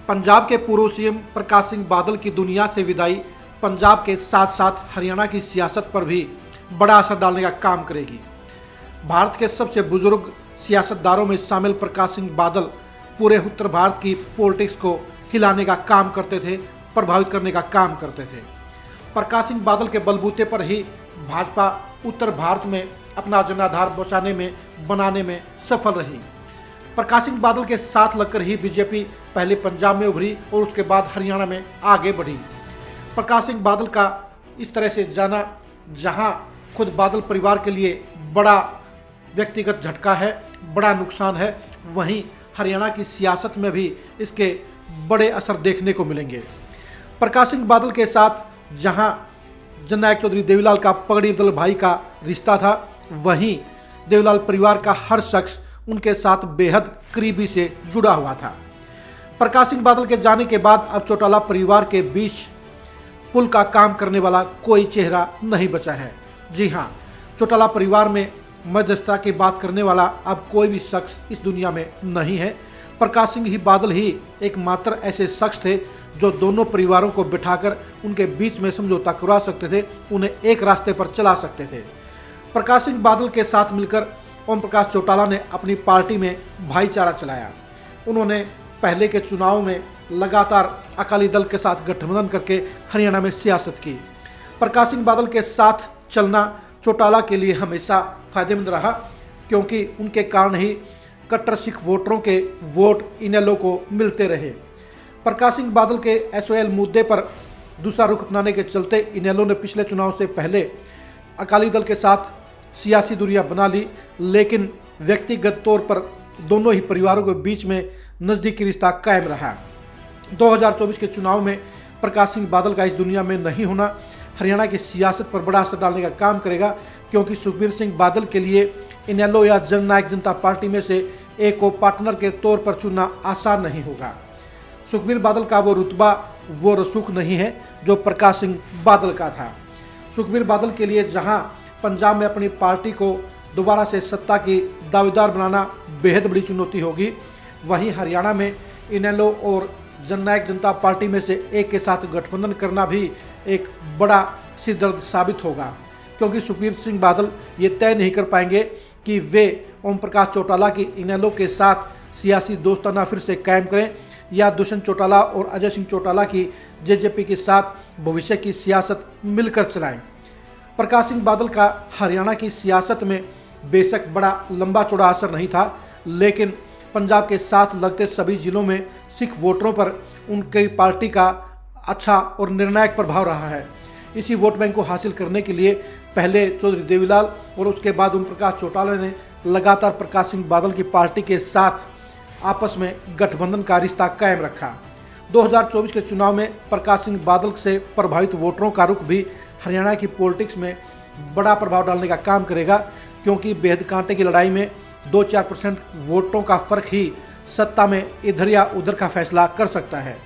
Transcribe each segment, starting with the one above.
पंजाब के पूर्व सीएम प्रकाश सिंह बादल की दुनिया से विदाई पंजाब के साथ साथ हरियाणा की सियासत पर भी बड़ा असर डालने का काम करेगी। भारत के सबसे बुजुर्ग सियासतदारों में शामिल प्रकाश सिंह बादल पूरे उत्तर भारत की पॉलिटिक्स को हिलाने का काम करते थे, प्रभावित करने का काम करते थे। प्रकाश सिंह बादल के बलबूते पर ही भाजपा उत्तर भारत में अपना जनाधार बनाने में सफल रही। प्रकाश सिंह बादल के साथ लगकर ही बीजेपी पहले पंजाब में उभरी और उसके बाद हरियाणा में आगे बढ़ी। प्रकाश सिंह बादल का इस तरह से जाना, जहां खुद बादल परिवार के लिए बड़ा व्यक्तिगत झटका है, बड़ा नुकसान है, वहीं हरियाणा की सियासत में भी इसके बड़े असर देखने को मिलेंगे। प्रकाश सिंह बादल के साथ जहां जननायक चौधरी देवीलाल का पगड़ी बदल भाई का रिश्ता था, वहीं देवीलाल परिवार का हर शख्स उनके साथ बेहद करीबी से जुड़ा हुआ था। प्रकाश सिंह बादल के जाने के बाद अब चौटाला परिवार के बीच पुल का काम करने वाला कोई चेहरा नहीं बचा है। जी हाँ, चौटाला परिवार में मध्यस्थता की बात करने वाला अब कोई भी शख्स इस दुनिया में नहीं है। प्रकाश सिंह ही बादल ही एकमात्र ऐसे शख्स थे जो दोनों परिवारों को बिठाकर उनके बीच में समझौता करवा सकते थे, उन्हें एक रास्ते पर चला सकते थे। प्रकाश सिंह बादल के साथ मिलकर ओम प्रकाश चौटाला ने अपनी पार्टी में भाईचारा चलाया। उन्होंने पहले के चुनाव में लगातार अकाली दल के साथ गठबंधन करके हरियाणा में सियासत की। प्रकाश सिंह बादल के साथ चलना चौटाला के लिए हमेशा फायदेमंद रहा, क्योंकि उनके कारण ही कट्टर सिख वोटरों के वोट इनेलो को मिलते रहे। प्रकाश सिंह बादल के एसओएल मुद्दे पर दूसरा रुख अपनाने के चलते इनेलो ने पिछले चुनाव से पहले अकाली दल के साथ सियासी दूरियां बना ली, लेकिन व्यक्तिगत तौर पर दोनों ही परिवारों के बीच में नज़दीकी रिश्ता कायम रहा। 2024 के चुनाव में प्रकाश सिंह बादल का इस दुनिया में नहीं होना हरियाणा की सियासत पर बड़ा असर डालने का काम करेगा, क्योंकि सुखबीर सिंह बादल के लिए इनेलो या जननायक जनता पार्टी में से एक को पार्टनर के तौर पर चुनना आसान नहीं होगा। सुखबीर बादल का वो रुतबा, वो रसूख नहीं है जो प्रकाश सिंह बादल का था। सुखबीर बादल के लिए जहां पंजाब में अपनी पार्टी को दोबारा से सत्ता की दावेदार बनाना बेहद बड़ी चुनौती होगी, वहीं हरियाणा में इनेलो और जननायक जनता पार्टी में से एक के साथ गठबंधन करना भी एक बड़ा सिरदर्द साबित होगा, क्योंकि सुखबीर सिंह बादल ये तय नहीं कर पाएंगे कि वे ओम प्रकाश चौटाला की इनेलो के साथ सियासी दोस्ताना फिर से कायम करें या दुष्यंत चौटाला और अजय सिंह चौटाला की जेजेपी के साथ भविष्य की सियासत मिलकर चलाएं। प्रकाश सिंह बादल का हरियाणा की सियासत में बेशक बड़ा लंबा चौड़ा असर नहीं था, लेकिन पंजाब के साथ लगते सभी जिलों में सिख वोटरों पर उनकी पार्टी का अच्छा और निर्णायक प्रभाव रहा है। इसी वोट बैंक को हासिल करने के लिए पहले चौधरी देवीलाल और उसके बाद ओम प्रकाश चौटाला ने लगातार प्रकाश सिंह बादल की पार्टी के साथ आपस में गठबंधन का रिश्ता कायम रखा। 2024 के चुनाव में प्रकाश सिंह बादल से प्रभावित वोटरों का रुख भी हरियाणा की पॉलिटिक्स में बड़ा प्रभाव डालने का काम करेगा, क्योंकि बेहद कांटे की लड़ाई में 2-4% वोटों का फर्क ही सत्ता में इधर या उधर का फैसला कर सकता है।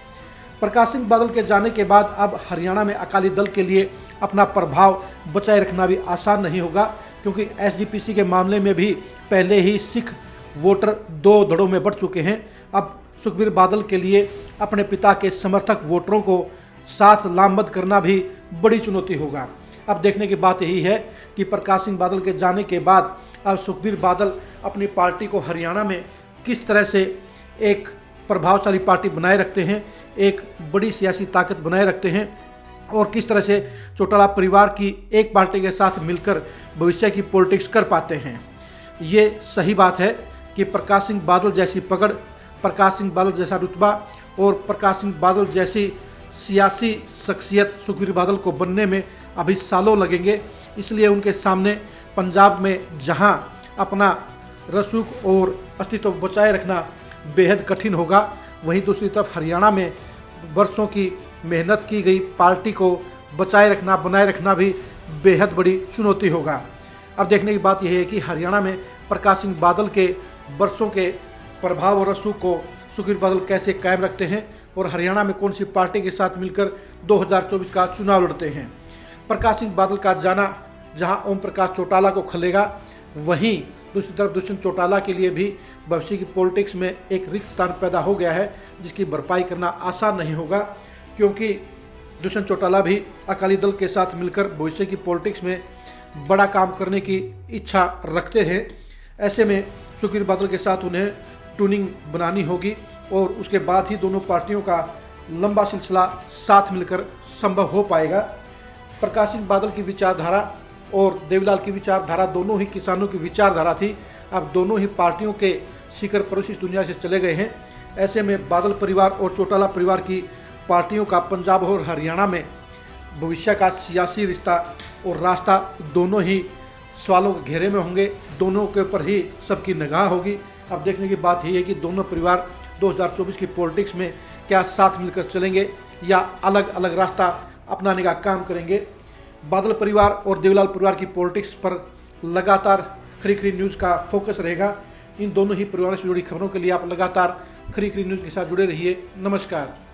प्रकाश सिंह बादल के जाने के बाद अब हरियाणा में अकाली दल के लिए अपना प्रभाव बचाए रखना भी आसान नहीं होगा, क्योंकि एसजीपीसी के मामले में भी पहले ही सिख वोटर दो धड़ों में बढ़ चुके हैं। अब सुखबीर बादल के लिए अपने पिता के समर्थक वोटरों को साथ लामबंद करना भी बड़ी चुनौती होगा। अब देखने की बात यही है कि प्रकाश सिंह बादल के जाने के बाद अब सुखबीर बादल अपनी पार्टी को हरियाणा में किस तरह से एक प्रभावशाली पार्टी बनाए रखते हैं, एक बड़ी सियासी ताकत बनाए रखते हैं, और किस तरह से चौटाला परिवार की एक पार्टी के साथ मिलकर भविष्य की पॉलिटिक्स कर पाते हैं। ये सही बात है कि प्रकाश सिंह बादल जैसी पकड़, प्रकाश सिंह बादल जैसा रुतबा और प्रकाश सिंह बादल जैसी सियासी शख्सियत सुखबीर बादल को बनने में अभी सालों लगेंगे। इसलिए उनके सामने पंजाब में जहां अपना रसूख और अस्तित्व बचाए रखना बेहद कठिन होगा, वहीं दूसरी तरफ हरियाणा में वर्षों की मेहनत की गई पार्टी को बचाए रखना, बनाए रखना भी बेहद बड़ी चुनौती होगा। अब देखने की बात यह है कि हरियाणा में प्रकाश सिंह बादल के वर्षों के प्रभाव और रसूख को सुखबीर बादल कैसे कायम रखते हैं और हरियाणा में कौन सी पार्टी के साथ मिलकर 2024 का चुनाव लड़ते हैं। प्रकाश सिंह बादल का जाना जहां ओम प्रकाश चौटाला को खलेगा, वहीं दूसरी तरफ दुष्यंत चौटाला के लिए भी भविष्य की पॉलिटिक्स में एक रिक्त स्थान पैदा हो गया है, जिसकी भरपाई करना आसान नहीं होगा, क्योंकि दुष्यंत चौटाला भी अकाली दल के साथ मिलकर भविष्य की पॉलिटिक्स में बड़ा काम करने की इच्छा रखते हैं। ऐसे में सुखबीर बादल के साथ उन्हें ट्यूनिंग बनानी होगी और उसके बाद ही दोनों पार्टियों का लंबा सिलसिला साथ मिलकर संभव हो पाएगा। प्रकाश सिंह बादल की विचारधारा और देवीलाल की विचारधारा दोनों ही किसानों की विचारधारा थी। अब दोनों ही पार्टियों के शिखर पुरुष इस दुनिया से चले गए हैं। ऐसे में बादल परिवार और चौटाला परिवार की पार्टियों का पंजाब और हरियाणा में भविष्य का सियासी रिश्ता और रास्ता दोनों ही सवालों के घेरे में होंगे, दोनों के ऊपर ही सबकी निगाह होगी। अब देखने की बात यही है कि दोनों परिवार 2024 की पॉलिटिक्स में क्या साथ मिलकर चलेंगे या अलग अलग रास्ता अपनाने का काम करेंगे। बादल परिवार और देवीलाल परिवार की पॉलिटिक्स पर लगातार खरी खरी न्यूज़ का फोकस रहेगा। इन दोनों ही परिवारों से जुड़ी खबरों के लिए आप लगातार खरी खरी न्यूज़ के साथ जुड़े रहिए। नमस्कार।